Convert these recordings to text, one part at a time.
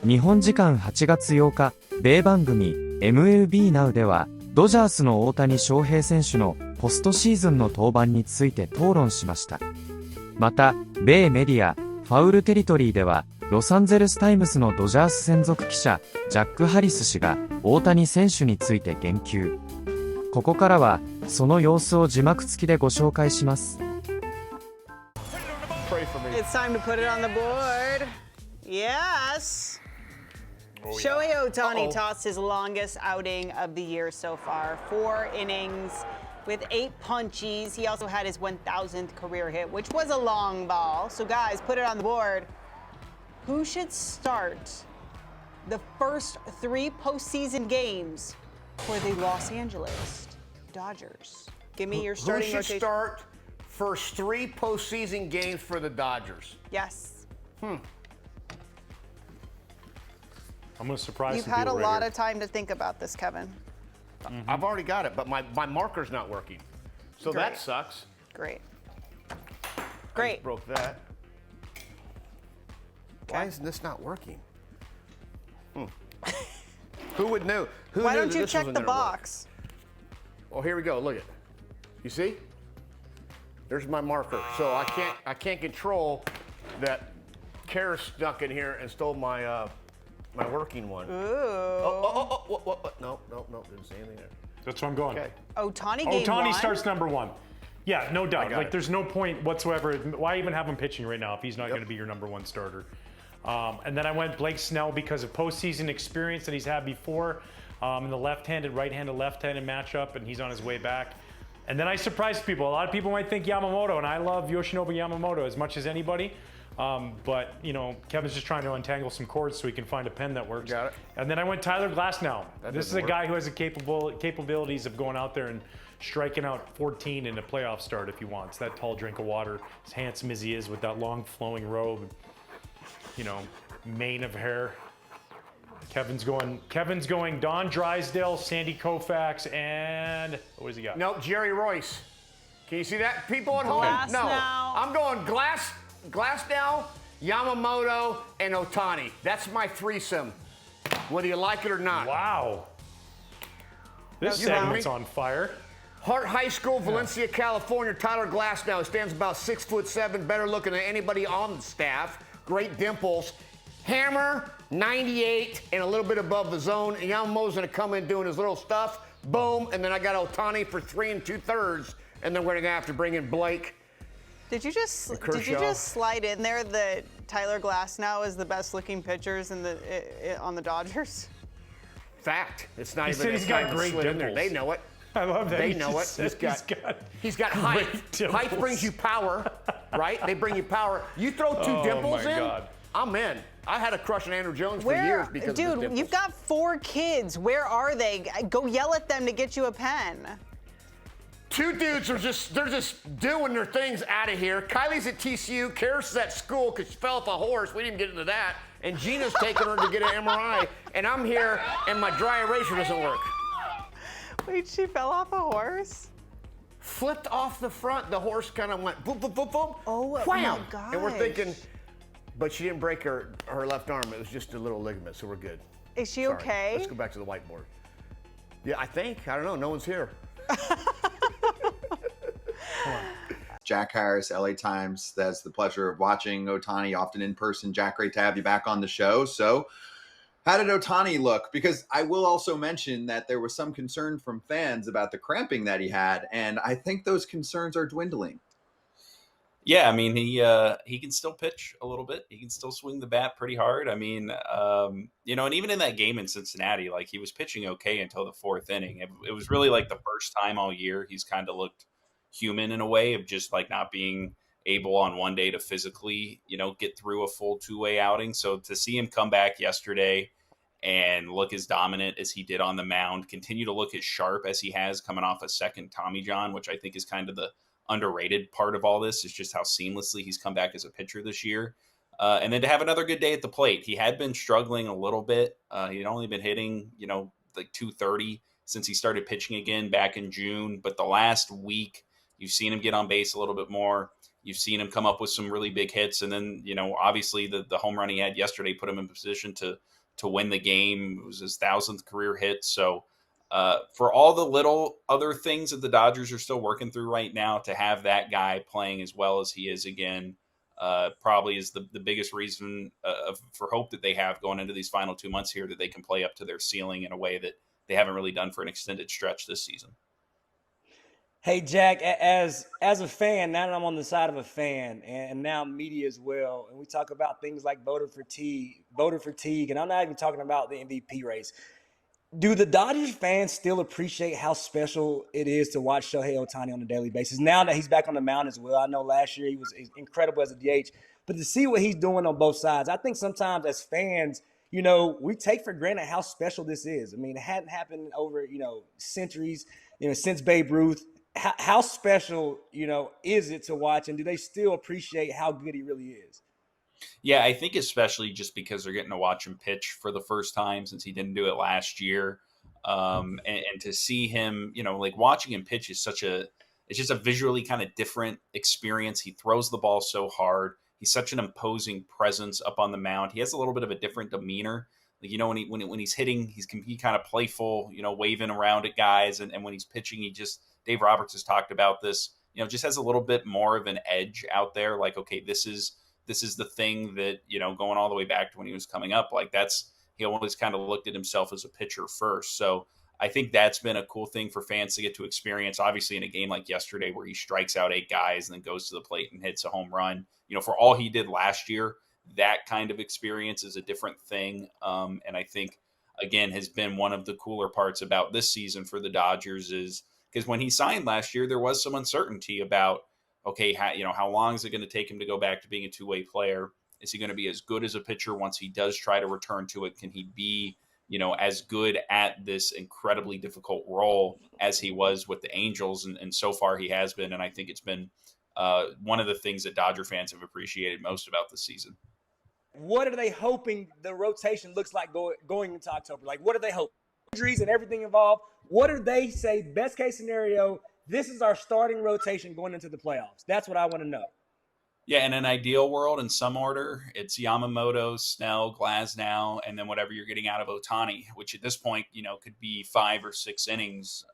日本時間8月8日、米番組 MLB Now では、ドジャースの大谷翔平選手のポストシーズンの登板について討論しました。また、米メディア、ファウルテリトリーでは、ロサンゼルスタイムスのドジャース専属記者、ジャック・ハリス氏が、大谷選手について言及。ここからは、その様子を字幕付きでご紹介します。It's time to put it on the board. Yes. Shohei Ohtani tossed his longest outing of the year so far. 4 innings with 8 punchies. He also had his 1,000th career hit, which was a long ball. So guys, put it on the board. Who should start the first 3 postseason games for the Los Angeles Dodgers? Give me your starting rotation. Who should start first 3 postseason games for the Dodgers? Yes. I'm going to surprise You've some had a people right lot here. of time to think about this, Kevin. I've already got it, but my marker's not working. So Great. that sucks. Great. I Great. just broke that. Why isn't this not working? Who would know? Who Why knew don't that you this check wasn't the gonna work? box? Well, here we go. Look at. You see? There's my marker. So I can't control that. Kara snuck in here and stole my my working one. Ooh. What? No, didn't see anything there. That's where I'm going. Okay. Ohtani game Ohtani 1? starts number 1. Yeah, no doubt. got Like, it. there's no point whatsoever. Why even have him pitching right now if he's not going to be your number 1 starter? And then I went Blake Snell because of postseason experience that he's had before in the left-handed, right-handed, left-handed matchup, and he's on his way back. And then I surprised people. A lot of people might think Yamamoto, and I love Yoshinobu Yamamoto as much as anybody. But, you know, Kevin's just trying to untangle some cords so he can find a pen that works. Got it. And then I went Tyler Glasnow. This is a doesn't guy who has the capabilities of going out there and striking out 14 in a playoff start if he wants. That tall drink of water, as handsome as he is with that long flowing robe, you know, mane of hair. Kevin's going Don Drysdale, Sandy Koufax, and what does he got? Nope, Jerry Royce. Can you see that? People at home? Glasnow. No. I'm going Glasnow, Yamamoto, and Ohtani. That's my threesome, whether you like it or not. Wow. This You heard segment's me? on fire. Hart High School, Valencia, California. Tyler Glasnow stands about 6'7", better looking than anybody on the staff. Great dimples. Hammer, 98, and a little bit above the zone. And Yamamoto's going to come in doing his little stuff. Boom. And then I got Ohtani for 3 2/3. And then we're going to have to bring in Blake. Did you just slide in there that Tyler Glasnow is the best looking pitchers on the Dodgers? Fact. It's not He even. said he's it's not got even great slid in there. dimples. They know it. I love that. They He know it. just said He's got height. great dimples. Height brings you power, right? They bring you power. You throw 2 dimples my in, God. I'm in. I had a crush on Andrew Jones for years because of his dude, dimples. you've got 4 kids. Where are they? Go yell at them to get you a pen. 2 dudes they're just doing their things out of here. Kylie's at TCU, Karis is at school because she fell off a horse. We didn't get into that. And Gina's taking her to get an MRI. And I'm here and my dry eraser doesn't work. Wait, she fell off a horse? Flipped off the front. The horse kind of went boop, boop, boop, boop. Oh, wham! my gosh. And we're thinking, but she didn't break her left arm. It was just a little ligament, so we're good. Is she Sorry. okay? Let's go back to the whiteboard. Yeah, I think. I don't know. No one's here. Jack Harris, LA Times. That's the pleasure of watching Ohtani often in person. Jack, great to have you back on the show. So how did Ohtani look? Because I will also mention that there was some concern from fans about the cramping that he had, and I think those concerns are dwindling. Yeah, I mean, he can still pitch a little bit. He can still swing the bat pretty hard. I mean, you know, and even in that game in Cincinnati, like, he was pitching okay until the 4th inning. It was really like the first time all year he's kind of looked human in a way of just like not being able on one day to physically, you know, get through a full 2-way outing. So to see him come back yesterday and look as dominant as he did on the mound, continue to look as sharp as he has coming off a second Tommy John, which I think is kind of the underrated part of all this, is just how seamlessly he's come back as a pitcher this year. And then to have another good day at the plate. He had been struggling a little bit. He'd only been hitting, you know, like 230 since he started pitching again back in June. But the last week, you've seen him get on base a little bit more. You've seen him come up with some really big hits, and then obviously the home run he had yesterday put him in position to win the game. It was his 1,000th career hit. So for all the little other things that the Dodgers are still working through right now, to have that guy playing as well as he is again probably is the biggest reason for hope that they have going into these final 2 months here, that they can play up to their ceiling in a way that they haven't really done for an extended stretch this season. Hey, Jack, as a fan, now that I'm on the side of a fan and now media as well, and we talk about things like voter fatigue, and I'm not even talking about the MVP race. Do the Dodgers fans still appreciate how special it is to watch Shohei Ohtani on a daily basis now that he's back on the mound as well? I know last year he was incredible as a DH, but to see what he's doing on both sides, I think sometimes as fans, we take for granted how special this is. I mean, it hadn't happened over, centuries, since Babe Ruth. How special, is it to watch, and do they still appreciate how good he really is? Yeah, I think especially just because they're getting to watch him pitch for the first time since he didn't do it last year. And to see him, like watching him pitch is it's just a visually kind of different experience. He throws the ball so hard. He's such an imposing presence up on the mound. He has a little bit of a different demeanor. Like, when he's hitting, he can be kind of playful, waving around at guys. And when he's pitching, Dave Roberts has talked about this, just has a little bit more of an edge out there. Like, okay, this is the thing that, going all the way back to when he was coming up, like he always kind of looked at himself as a pitcher first. So I think that's been a cool thing for fans to get to experience, obviously in a game like yesterday where he strikes out 8 guys and then goes to the plate and hits a home run. For all he did last year, that kind of experience is a different thing. And I think, again, has been one of the cooler parts about this season for the Dodgers is, because when he signed last year, there was some uncertainty about, okay, how long is it going to take him to go back to being a two-way player? Is he going to be as good as a pitcher once he does try to return to it? Can he be, as good at this incredibly difficult role as he was with the Angels? And so far he has been. And I think it's been one of the things that Dodger fans have appreciated most about this season. What are they hoping the rotation looks like going into October? Like, what are they hoping? Injuries and everything involved. What do they say, best case scenario, this is our starting rotation going into the playoffs? That's what I want to know. Yeah, in an ideal world, in some order, it's Yamamoto, Snell, Glasnow, and then whatever you're getting out of Ohtani, which at this point, could be 5 or 6 innings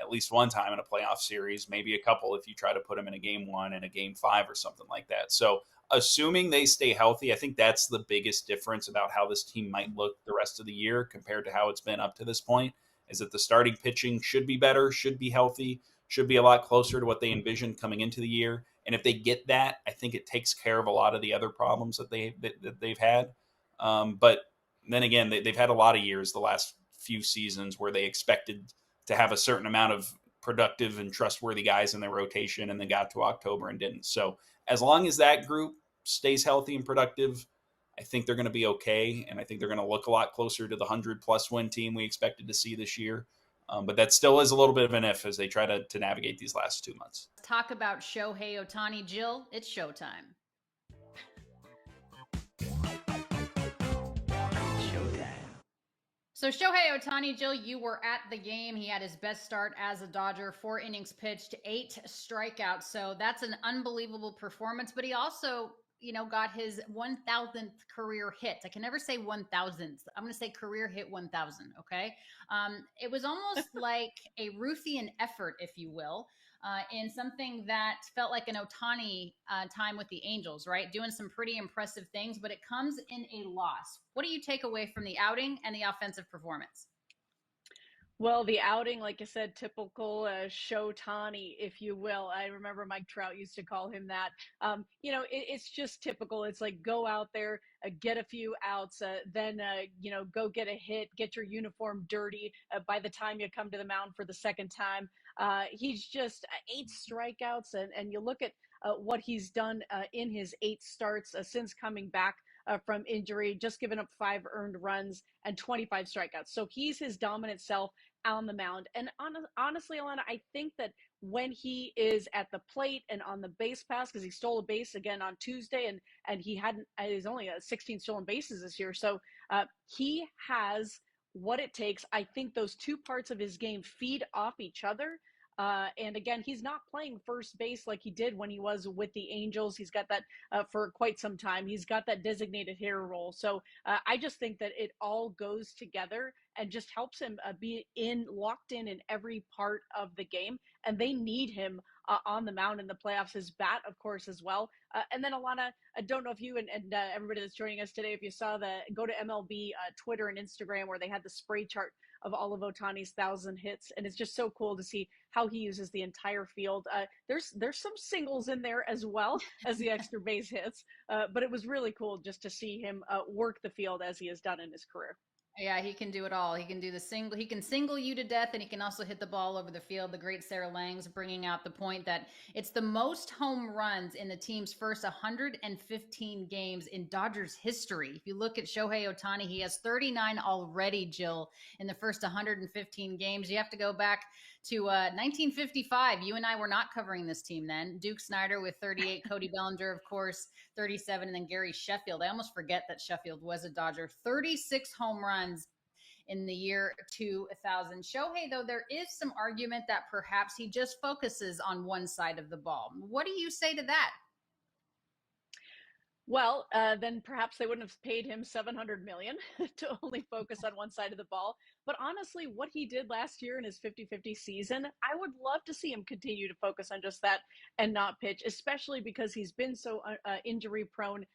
at least one time in a playoff series, maybe a couple if you try to put him in a game 1 and a game 5 or something like that. So assuming they stay healthy, I think that's the biggest difference about how this team might look the rest of the year compared to how it's been up to this point, is that the starting pitching should be better, should be healthy, should be a lot closer to what they envisioned coming into the year. And if they get that, I think it takes care of a lot of the other problems that they've had. But then again, they've had a lot of years the last few seasons where they expected to have a certain amount of productive and trustworthy guys in their rotation and then got to October and didn't. So as long as that group stays healthy and productive, I think they're going to be okay. And I think they're going to look a lot closer to the 100-plus win team we expected to see this year. But that still is a little bit of an if as they try to navigate these last 2 months. Let's talk about Shohei Ohtani. Jill, it's showtime. So Shohei Ohtani, Jill, you were at the game. He had his best start as a Dodger, 4 innings pitched, 8 strikeouts. So that's an unbelievable performance. But he also, got his 1,000th career hit. I can never say 1,000th. I'm going to say career hit 1,000. Okay. It was almost like a Ruthian effort, if you will, in something that felt like an Ohtani time with the Angels, right? Doing some pretty impressive things, but it comes in a loss. What do you take away from the outing and the offensive performance? Well, the outing, like I said, typical Showtani, if you will. I remember Mike Trout used to call him that. It's just typical. It's like go out there, get a few outs, then, go get a hit, get your uniform dirty by the time you come to the mound for the second time. He's just 8 strikeouts, and you look at what he's done in his 8 starts since coming back from injury, just giving up 5 earned runs and 25 strikeouts. So he's his dominant self on the mound. And honestly, Alana, I think that when he is at the plate and on the base pass, because he stole a base again on Tuesday, and he's only 16 stolen bases this year. So he has what it takes. I think those 2 parts of his game feed off each other. And again, he's not playing first base like he did when he was with the Angels. He's got that for quite some time. He's got that designated hitter role. So I just think that it all goes together and just helps him be locked in every part of the game. And they need him on the mound in the playoffs. His bat, of course, as well. And then Alana, I don't know if you and everybody that's joining us today, if you saw go to MLB Twitter and Instagram where they had the spray chart of all of Ohtani's 1,000 hits, and it's just so cool to see how he uses the entire field. There's some singles in there as well as the extra base hits, but it was really cool just to see him work the field as he has done in his career. Yeah, he can do it all. He can do the single. He can single you to death, and he can also hit the ball over the field. The great Sarah Langs bringing out the point that it's the most home runs in the team's first 115 games in Dodgers history. If you look at Shohei Ohtani, he has 39 already, Jill, in the first 115 games. You have to go back to 1955. You and I were not covering this team then. Duke Snider with 38, Cody Bellinger, of course, 37, and then Gary Sheffield. I almost forget that Sheffield was a Dodger. 36 home runs in the year 2000. Shohei, though, there is some argument that perhaps he just focuses on one side of the ball. What do you say to that? Well, then perhaps they wouldn't have paid him $700 million to only focus on one side of the ball. But honestly, what he did last year in his 50-50 season, I would love to see him continue to focus on just that and not pitch, especially because he's been so injury prone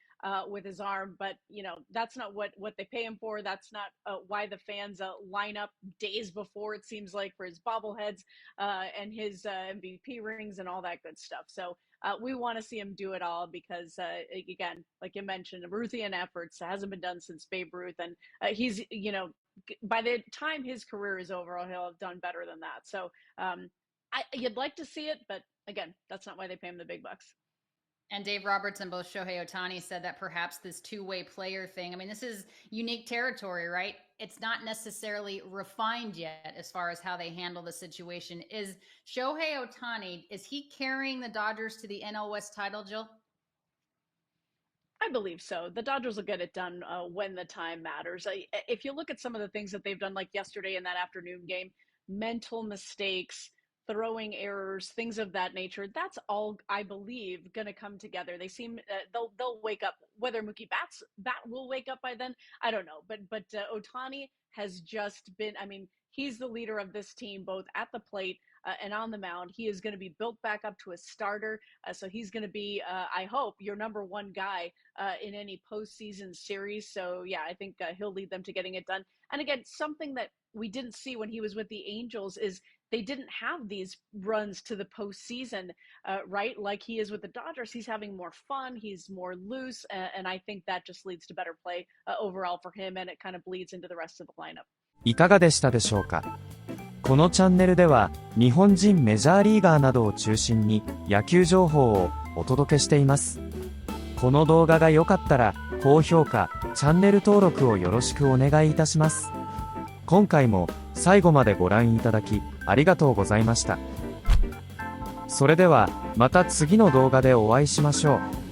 with his arm. But, you know, that's not what they pay him for. That's not why the fans line up days before, it seems like, for his bobbleheads and his MVP rings and all that good stuff. So we want to see him do it all because, again, like you mentioned, Ruthian efforts hasn't been done since Babe Ruth. And he's, you know, by the time his career is over, he'll have done better than that. So you'd like to see it, but again, that's not why they pay him the big bucks. And Dave Roberts and both Shohei Ohtani said that perhaps this two-way player thing, I mean, this is unique territory, right? It's not necessarily refined yet as far as how they handle the situation. Is Shohei Ohtani, is he carrying the Dodgers to the NL West title, Jill? I believe so. The Dodgers will get it done when the time matters. If you look at some of the things that they've done, like yesterday in that afternoon game, mental mistakes, throwing errors, things of that nature, that's all, I believe, going to come together. They seem they'll wake up. Whether Mookie bat will wake up by then, I don't know. But Ohtani has just been, I mean, he's the leader of this team, both at the plate and on the mound. He is going to be built back up to a starter. So he's going to be, I hope, your number one guy in any postseason series. So, yeah, I think he'll lead them to getting it done. And again, something that we didn't see when he was with the Angels is they didn't have these runs to the postseason, right? Like he is with the Dodgers. He's having more fun. He's more loose. And I think that just leads to better play overall for him. And it kind of bleeds into the rest of the lineup. いかがでしたでしょうか。このチャンネルでは日本人メジャーリーガーなどを中心に野球情報をお届けしています。この動画が良かったら高評価、チャンネル登録をよろしくお願いいたします。今回も最後までご覧いただきありがとうございました。それではまた次の動画でお会いしましょう。